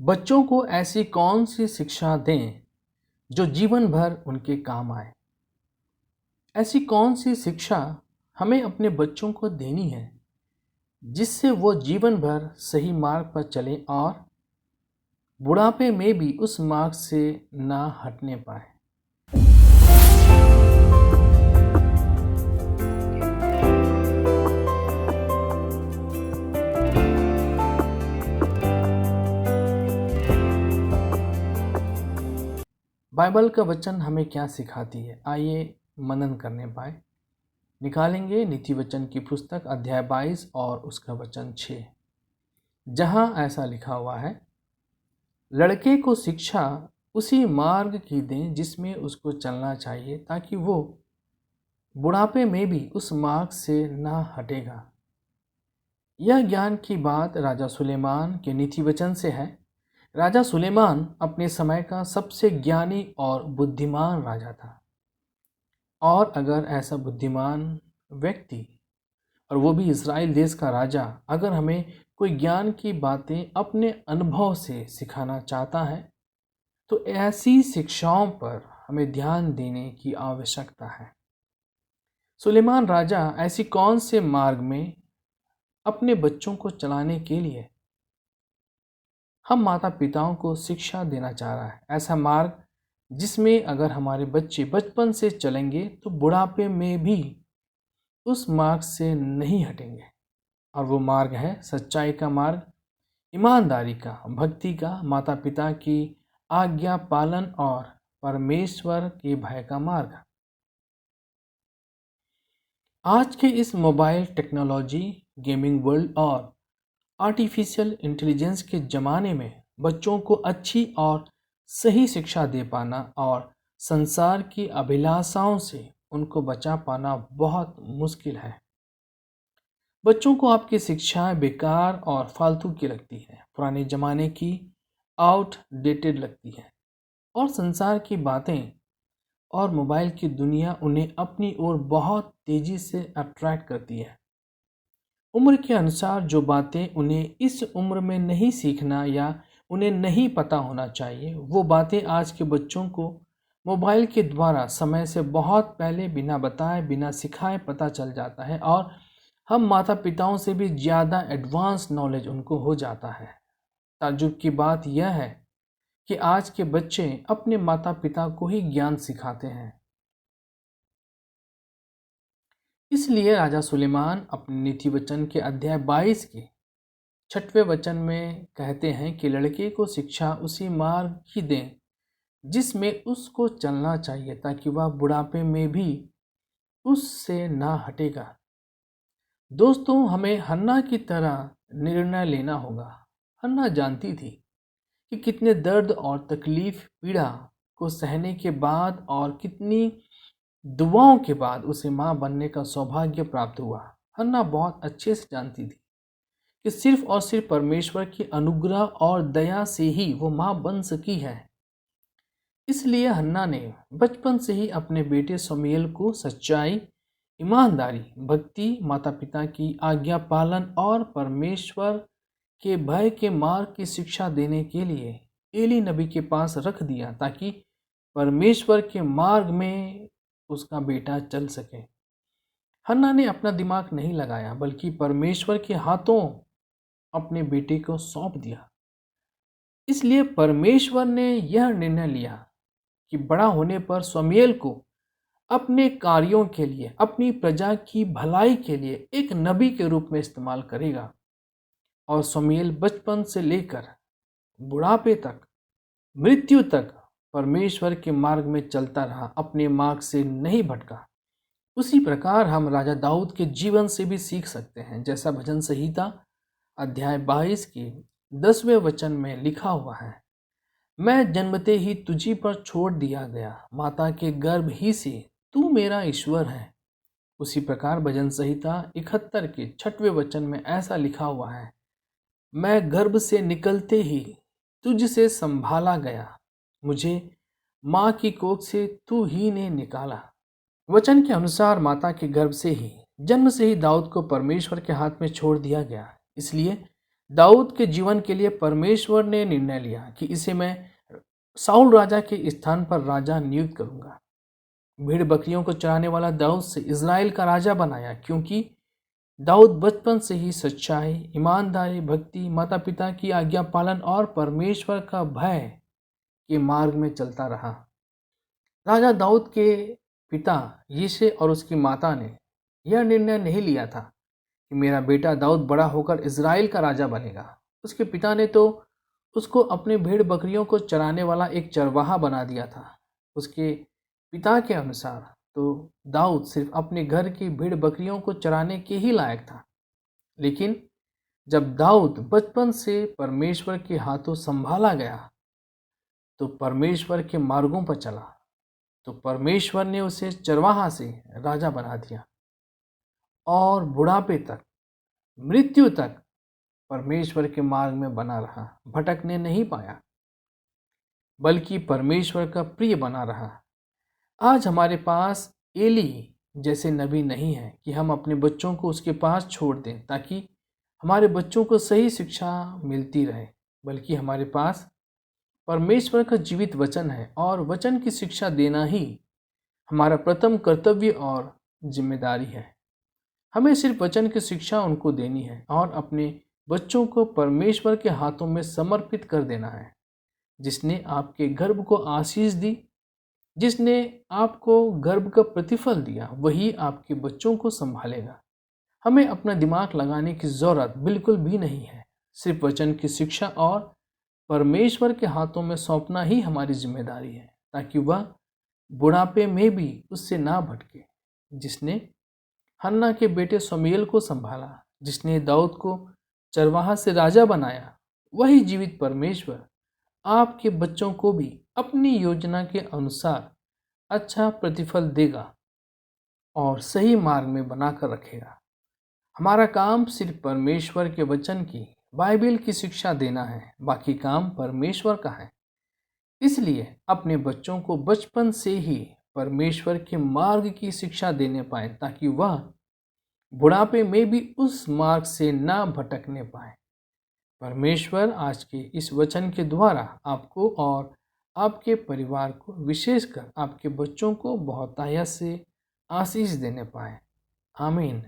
बच्चों को ऐसी कौन सी शिक्षा दें जो जीवन भर उनके काम आए? ऐसी कौन सी शिक्षा हमें अपने बच्चों को देनी है जिससे वो जीवन भर सही मार्ग पर चले और बुढ़ापे में भी उस मार्ग से ना हटने पाए? बाइबल का वचन हमें क्या सिखाती है? आइए मनन करने पाए। निकालेंगे नीति वचन की पुस्तक अध्याय 22 और उसका वचन 6, जहां ऐसा लिखा हुआ है, लड़के को शिक्षा उसी मार्ग की दें जिसमें उसको चलना चाहिए, ताकि वो बुढ़ापे में भी उस मार्ग से ना हटेगा। यह ज्ञान की बात राजा सुलेमान के नीति वचन से है। राजा सुलेमान अपने समय का सबसे ज्ञानी और बुद्धिमान राजा था। और अगर ऐसा बुद्धिमान व्यक्ति, और वो भी इज़राइल देश का राजा, अगर हमें कोई ज्ञान की बातें अपने अनुभव से सिखाना चाहता है, तो ऐसी शिक्षाओं पर हमें ध्यान देने की आवश्यकता है। सुलेमान राजा ऐसी कौन से मार्ग में अपने बच्चों को चलाने के लिए हम माता पिताओं को शिक्षा देना चाह रहा है? ऐसा मार्ग जिसमें अगर हमारे बच्चे बचपन से चलेंगे तो बुढ़ापे में भी उस मार्ग से नहीं हटेंगे। और वो मार्ग है सच्चाई का मार्ग, ईमानदारी का, भक्ति का, माता पिता की आज्ञा पालन और परमेश्वर के भय का मार्ग। आज के इस मोबाइल टेक्नोलॉजी, गेमिंग वर्ल्ड और आर्टिफिशियल इंटेलिजेंस के ज़माने में बच्चों को अच्छी और सही शिक्षा दे पाना और संसार की अभिलाषाओं से उनको बचा पाना बहुत मुश्किल है। बच्चों को आपकी शिक्षाएं बेकार और फालतू की लगती है, पुराने ज़माने की, आउटडेटेड लगती है, और संसार की बातें और मोबाइल की दुनिया उन्हें अपनी ओर बहुत तेज़ी से अट्रैक्ट करती है। उम्र के अनुसार जो बातें उन्हें इस उम्र में नहीं सीखना या उन्हें नहीं पता होना चाहिए, वो बातें आज के बच्चों को मोबाइल के द्वारा समय से बहुत पहले बिना बताए बिना सिखाए पता चल जाता है, और हम माता पिताओं से भी ज़्यादा एडवांस नॉलेज उनको हो जाता है। ताज्जुब की बात यह है कि आज के बच्चे अपने माता पिता को ही ज्ञान सिखाते हैं। इसलिए राजा सुलेमान अपने नीति वचन के अध्याय 22 के 6वें वचन में कहते हैं कि लड़के को शिक्षा उसी मार्ग की दें जिसमें उसको चलना चाहिए, ताकि वह बुढ़ापे में भी उससे ना हटेगा। दोस्तों, हमें हन्ना की तरह निर्णय लेना होगा। हन्ना जानती थी कि कितने दर्द और तकलीफ, पीड़ा को सहने के बाद और कितनी दुआओं के बाद उसे माँ बनने का सौभाग्य प्राप्त हुआ। हन्ना बहुत अच्छे से जानती थी कि सिर्फ और सिर्फ परमेश्वर की अनुग्रह और दया से ही वो माँ बन सकी है। इसलिए हन्ना ने बचपन से ही अपने बेटे शमूएल को सच्चाई, ईमानदारी, भक्ति, माता पिता की आज्ञा पालन और परमेश्वर के भय के मार्ग की शिक्षा देने के लिए एली नबी के पास रख दिया, ताकि परमेश्वर के मार्ग में उसका बेटा चल सके। हन्ना ने अपना दिमाग नहीं लगाया, बल्कि परमेश्वर के हाथों अपने बेटे को सौंप दिया। इसलिए परमेश्वर ने यह निर्णय लिया कि बड़ा होने पर शमूएल को अपने कार्यों के लिए, अपनी प्रजा की भलाई के लिए एक नबी के रूप में इस्तेमाल करेगा। और शमूएल बचपन से लेकर बुढ़ापे तक, मृत्यु तक परमेश्वर के मार्ग में चलता रहा, अपने मार्ग से नहीं भटका। उसी प्रकार हम राजा दाऊद के जीवन से भी सीख सकते हैं, जैसा भजन संहिता अध्याय 22 के 10वें वचन में लिखा हुआ है, मैं जन्मते ही तुझी पर छोड़ दिया गया, माता के गर्भ ही से तू मेरा ईश्वर है। उसी प्रकार भजन संहिता 71 के 6वें वचन में ऐसा लिखा हुआ है, मैं गर्भ से निकलते ही तुझसे संभाला गया, मुझे माँ की कोख से तू ही ने निकाला। वचन के अनुसार माता के गर्भ से ही, जन्म से ही दाऊद को परमेश्वर के हाथ में छोड़ दिया गया। इसलिए दाऊद के जीवन के लिए परमेश्वर ने निर्णय लिया कि इसे मैं साउल राजा के स्थान पर राजा नियुक्त करूंगा। भेड़ बकरियों को चराने वाला दाऊद से इज़राइल का राजा बनाया, क्योंकि दाऊद बचपन से ही सच्चाई, ईमानदारी, भक्ति, माता पिता की आज्ञा पालन और परमेश्वर का भय के मार्ग में चलता रहा। राजा दाऊद के पिता यिशै और उसकी माता ने यह निर्णय नहीं लिया था कि मेरा बेटा दाऊद बड़ा होकर इज़राइल का राजा बनेगा। उसके पिता ने तो उसको अपने भेड़ बकरियों को चराने वाला एक चरवाहा बना दिया था। उसके पिता के अनुसार तो दाऊद सिर्फ अपने घर की भेड़ बकरियों को चराने के ही लायक था। लेकिन जब दाऊद बचपन से परमेश्वर के हाथों संभाला गया तो परमेश्वर के मार्गों पर चला, तो परमेश्वर ने उसे चरवाहा से राजा बना दिया और बुढ़ापे तक, मृत्यु तक परमेश्वर के मार्ग में बना रहा, भटकने नहीं पाया, बल्कि परमेश्वर का प्रिय बना रहा। आज हमारे पास एली जैसे नबी नहीं है कि हम अपने बच्चों को उसके पास छोड़ दें ताकि हमारे बच्चों को सही शिक्षा मिलती रहे, बल्कि हमारे पास परमेश्वर का जीवित वचन है और वचन की शिक्षा देना ही हमारा प्रथम कर्तव्य और जिम्मेदारी है। हमें सिर्फ वचन की शिक्षा उनको देनी है और अपने बच्चों को परमेश्वर के हाथों में समर्पित कर देना है। जिसने आपके गर्भ को आशीष दी, जिसने आपको गर्भ का प्रतिफल दिया, वही आपके बच्चों को संभालेगा। हमें अपना दिमाग लगाने की ज़रूरत बिल्कुल भी नहीं है। सिर्फ वचन की शिक्षा और परमेश्वर के हाथों में सौंपना ही हमारी जिम्मेदारी है, ताकि वह बुढ़ापे में भी उससे ना भटके। जिसने हन्ना के बेटे शमूएल को संभाला, जिसने दाऊद को चरवाहा से राजा बनाया, वही जीवित परमेश्वर आपके बच्चों को भी अपनी योजना के अनुसार अच्छा प्रतिफल देगा और सही मार्ग में बनाकर रखेगा। हमारा काम सिर्फ परमेश्वर के वचन की, बाइबल की शिक्षा देना है, बाकी काम परमेश्वर का है। इसलिए अपने बच्चों को बचपन से ही परमेश्वर के मार्ग की शिक्षा देने पाए, ताकि वह बुढ़ापे में भी उस मार्ग से ना भटकने पाए। परमेश्वर आज के इस वचन के द्वारा आपको और आपके परिवार को, विशेषकर आपके बच्चों को बहुतायत से आशीष देने पाए। आमीन।